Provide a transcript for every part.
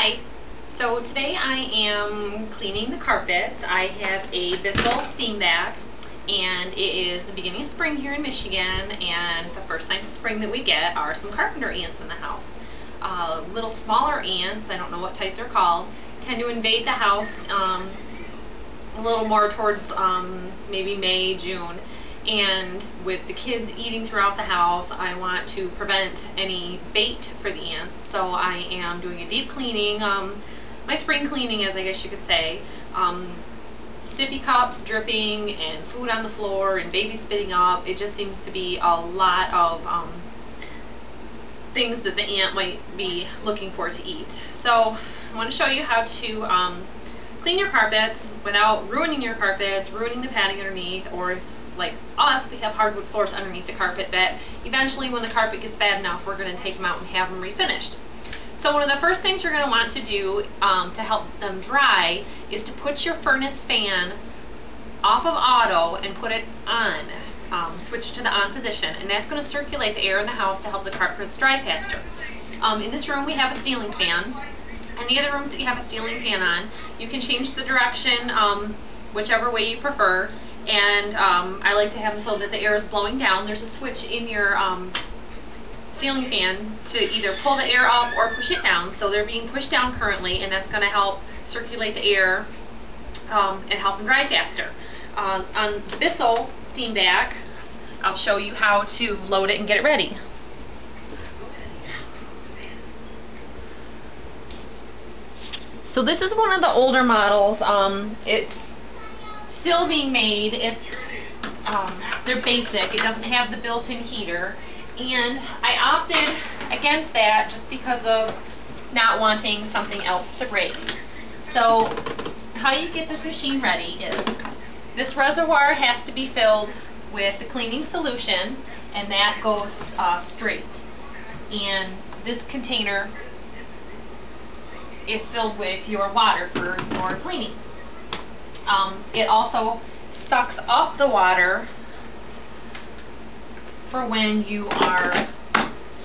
Hi. So today I am cleaning the carpets. I have a Bissell steam vac, and it is the beginning of spring here in Michigan, and the first signs of spring that we get are some carpenter ants in the house. Little smaller ants, I don't know what type they're called, tend to invade the house a little more towards maybe May, June. And with the kids eating throughout the house, I want to prevent any bait for the ants. So I am doing a deep cleaning, my spring cleaning, as I guess you could say. Sippy cups dripping, and food on the floor, and baby spitting up. It just seems to be a lot of things that the ant might be looking for to eat. So I want to show you how to clean your carpets without ruining your carpets, ruining the padding underneath, or if, like us, we have hardwood floors underneath the carpet that eventually when the carpet gets bad enough, we're going to take them out and have them refinished. So one of the first things you're going to want to do to help them dry is to put your furnace fan off of auto and put it on. Switch to the on position, and that's going to circulate the air in the house to help the carpets dry faster. In this room we have a ceiling fan. Any other rooms that you have a ceiling fan on, you can change the direction whichever way you prefer. And I like to have them so that the air is blowing down. There's a switch in your ceiling fan to either pull the air up or push it down. So they're being pushed down currently, and that's going to help circulate the air and help them dry faster. On the Bissell steam vac, I'll show you how to load it and get it ready. So this is one of the older models. It's still being made. It's they're basic. It doesn't have the built-in heater, and I opted against that just because of not wanting something else to break. So how you get this machine ready is this reservoir has to be filled with the cleaning solution, and that goes straight, and this container is filled with your water for your cleaning. It also sucks up the water for when you are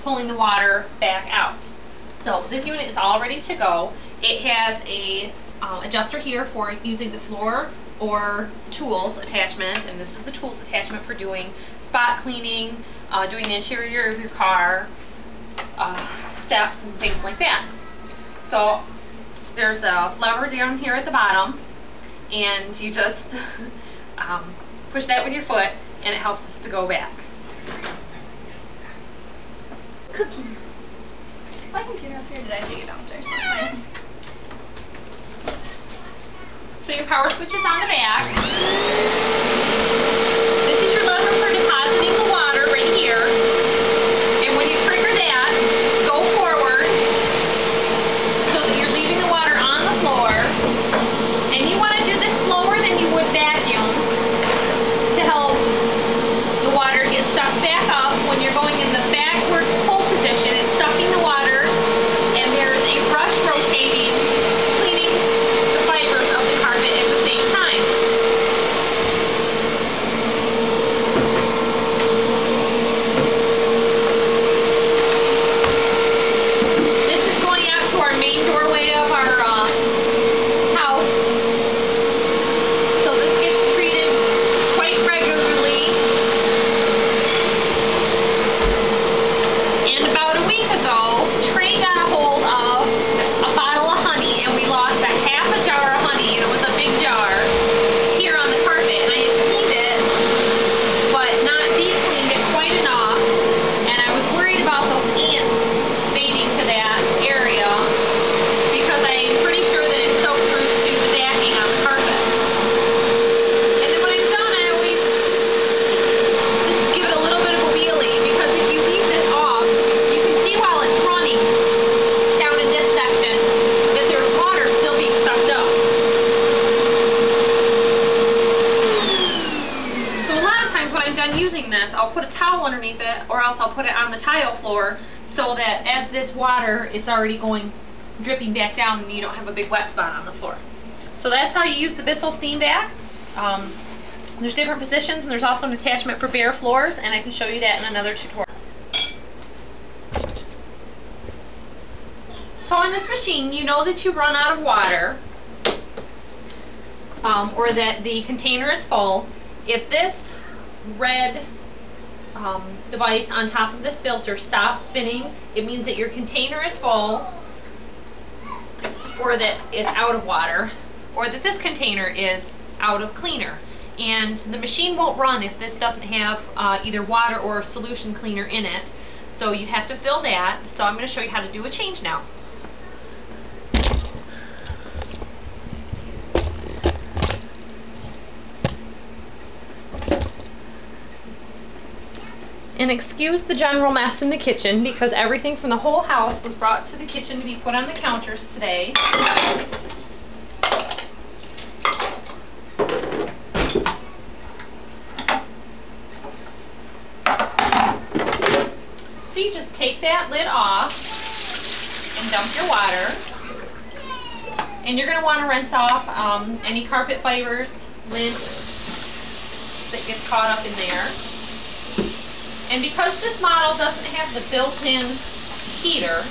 pulling the water back out. So this unit is all ready to go. It has a adjuster here for using the floor or tools attachment, and this is the tools attachment for doing spot cleaning, doing the interior of your car, steps and things like that. So there's a lever down here at the bottom, and you just push that with your foot, and it helps us to go back. Cooking. I can get it up here. Did I take it downstairs? That's fine. So your power switch is on the back. This is your lever for depositing the water right here. And when you trigger that, go forward so that you're leaving the water on the floor. And you want to do this slower than you would vacuum to help the water get sucked back up. When you're going in the backwards pull position, it's sucking the water, and there's a brush rotating, cleaning the fibers of the carpet at the same time. This is going out to our main doorway of our house. So this gets treated quite regularly. And about a week ago, Trey got a hold of a bottle of honey, and we lost a half a jar of honey, and it was a big jar, here on the carpet. And I had cleaned it, but not deep cleaned it quite enough, and I was worried about those ants fading to that area, because I'm pretty sure that it's soaked through to the backing on the carpet. And then when I'm done, I always just give it a little bit of a wheelie, because if you leave this off, you can see while it's running down in this section that there's water still being sucked up. So a lot of times when I'm done using this, I'll put a towel underneath it, or else I'll put it on the tile floor, so that as this water, it's already going dripping back down, and you don't have a big wet spot on the floor. So that's how you use the Bissell steam vac. There's different positions, and there's also an attachment for bare floors, and I can show you that in another tutorial. So on this machine, you know that you run out of water, or that the container is full. If this red device on top of this filter stops spinning, it means that your container is full, or that it's out of water, or that this container is out of cleaner. And the machine won't run if this doesn't have either water or solution cleaner in it. So you have to fill that. So I'm going to show you how to do a change now. And excuse the general mess in the kitchen, because everything from the whole house was brought to the kitchen to be put on the counters today. So you just take that lid off and dump your water. And you're going to want to rinse off any carpet fibers, lint that gets caught up in there. And because this model doesn't have the built-in heater,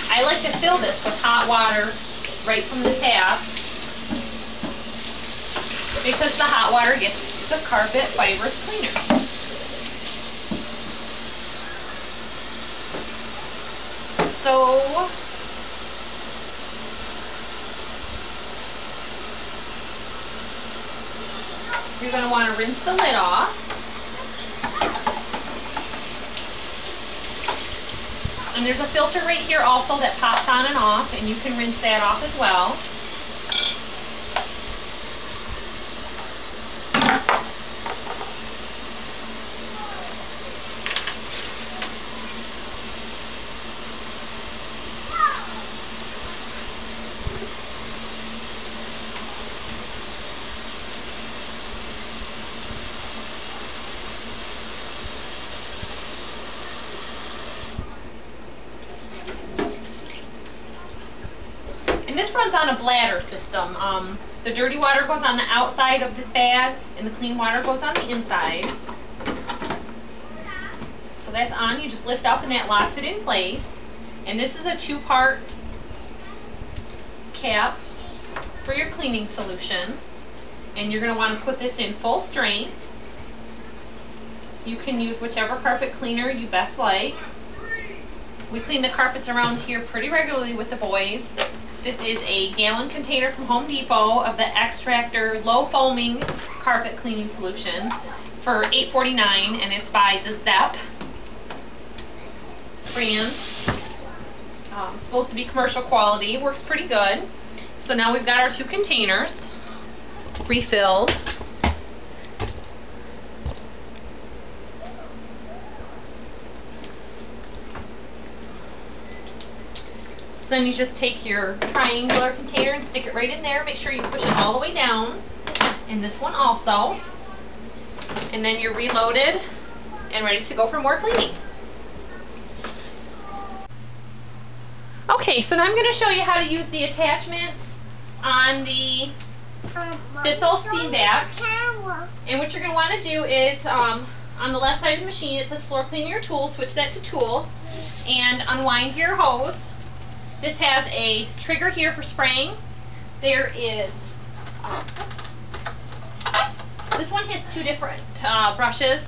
I like to fill this with hot water right from the tap, because the hot water gets the carpet fibers cleaner. So you're going to want to rinse the lid off. And there's a filter right here also that pops on and off, and you can rinse that off as well. And this runs on a bladder system. The dirty water goes on the outside of this bag, and the clean water goes on the inside. So that's on. You just lift up, and that locks it in place. And this is a 2-part cap for your cleaning solution. And you're going to want to put this in full strength. You can use whichever carpet cleaner you best like. We clean the carpets around here pretty regularly with the boys. This is a gallon container from Home Depot of the Extractor low foaming carpet cleaning solution for $8.49, and it's by the Zepp brand. It's supposed to be commercial quality. It works pretty good. So now we've got our 2 containers refilled. Then you just take your triangular container and stick it right in there. Make sure you push it all the way down. And this one also. And then you're reloaded and ready to go for more cleaning. Okay, so now I'm going to show you how to use the attachments on the Bissell steam vac. And what you're going to want to do is, on the left side of the machine, it says floor cleaning your tools. Switch that to tools and unwind your hose. This has a trigger here for spraying. There is, this one has 2 different brushes.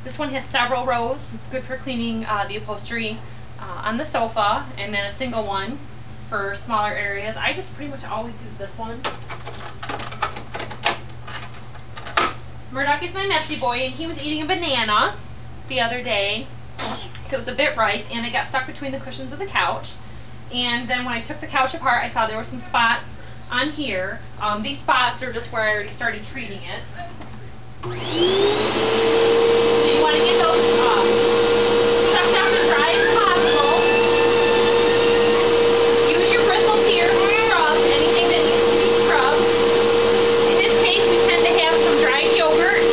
This one has several rows. It's good for cleaning the upholstery on the sofa, and then a single one for smaller areas. I just pretty much always use this one. Murdoch is my messy boy, and he was eating a banana the other day. It was a bit ripe, and it got stuck between the cushions of the couch. And then when I took the couch apart, I saw there were some spots on here. These spots are just where I already started treating it. So you want to get those sucked out as dry as possible. Use your bristles here to scrub anything that needs to be scrubbed. In this case, we tend to have some dried yogurt.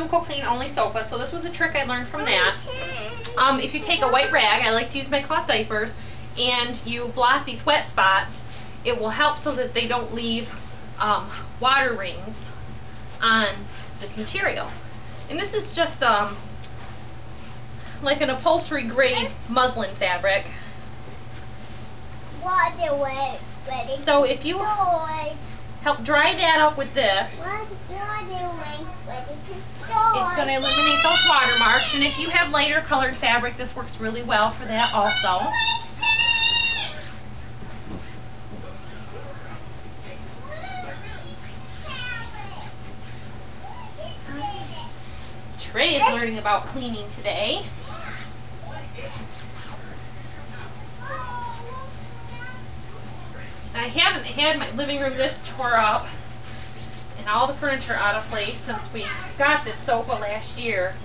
chemical clean only sofa, so this was a trick I learned from that. If you take a white rag, I like to use my cloth diapers, and you blot these wet spots, it will help so that they don't leave water rings on this material. And this is just like an upholstery grade muslin fabric. So if you help dry that up with this, it's going to eliminate those watermarks. And if you have lighter colored fabric, this works really well for that also. Trey is learning about cleaning today. I haven't had my living room this tore up and all the furniture out of place since we got this sofa last year.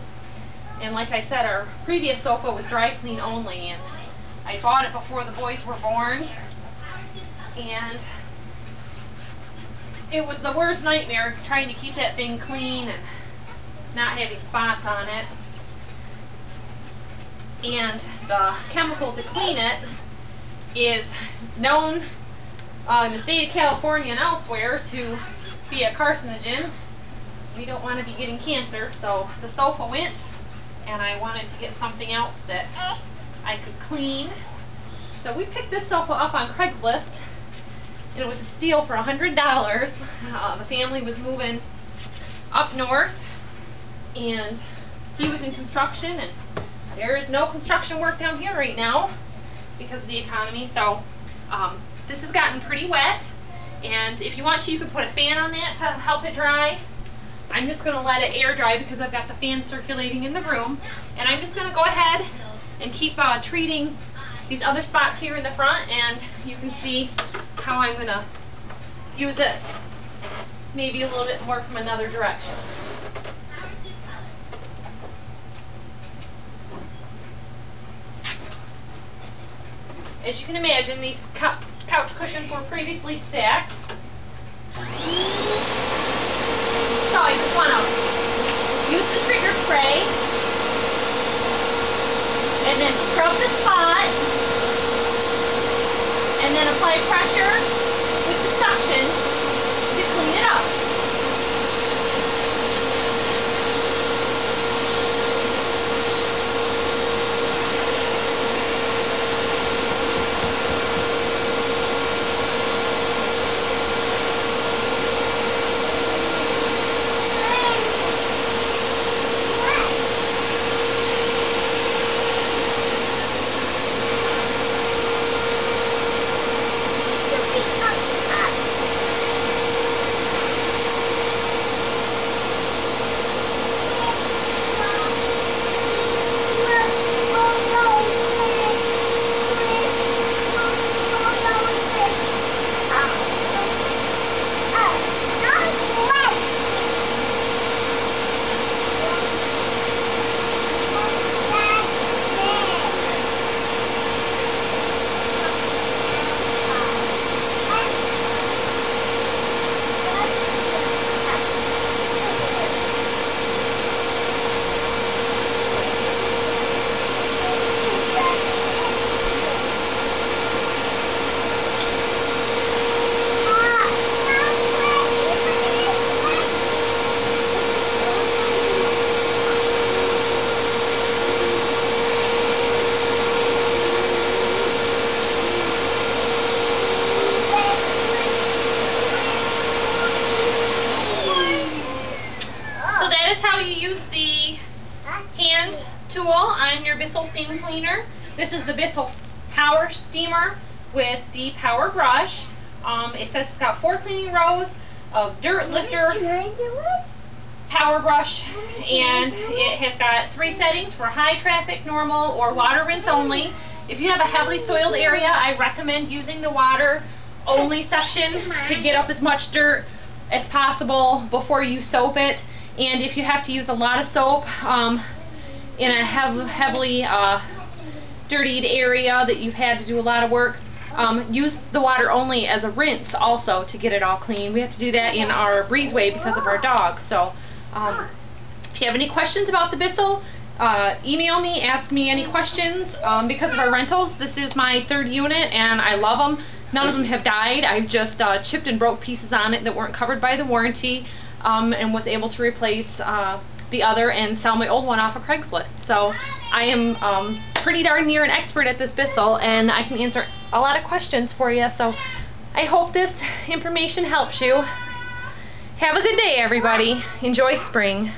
And like I said, our previous sofa was dry clean only, and I bought it before the boys were born, and it was the worst nightmare trying to keep that thing clean and not having spots on it. And the chemical to clean it is known in the state of California and elsewhere to be a carcinogen. We don't want to be getting cancer, so the sofa went, and I wanted to get something else that I could clean. So we picked this sofa up on Craigslist, and it was a steal for $100. The family was moving up north, and he was in construction, and there is no construction work down here right now because of the economy. So this has gotten pretty wet, and if you want to, you can put a fan on that to help it dry. I'm just going to let it air dry because I've got the fan circulating in the room, and I'm just going to go ahead and keep treating these other spots here in the front, and you can see how I'm going to use it maybe a little bit more from another direction. As you can imagine, these couch cushions were previously stacked. So I just want to use the trigger spray and then scrub the spot and then apply pressure with the suction to clean it up. Tool on your Bissell steam cleaner. This is the Bissell Power Steamer with the power brush. It says it's got 4 cleaning rows of dirt lifter power brush, and it has got 3 settings for high traffic, normal, or water rinse only. If you have a heavily soiled area, I recommend using the water only section to get up as much dirt as possible before you soap it. And if you have to use a lot of soap in a heavily dirtied area that you've had to do a lot of work, use the water only as a rinse also to get it all clean. We have to do that in our breezeway because of our dogs. So If you have any questions about the Bissell, email me, ask me any questions. Because of our rentals, this is my 3rd unit and I love them. None of them have died. I've just chipped and broke pieces on it that weren't covered by the warranty, and was able to replace the other and sell my old one off of Craigslist. So I am pretty darn near an expert at this Bissell, and I can answer a lot of questions for you. So I hope this information helps you. Have a good day, everybody. Enjoy spring.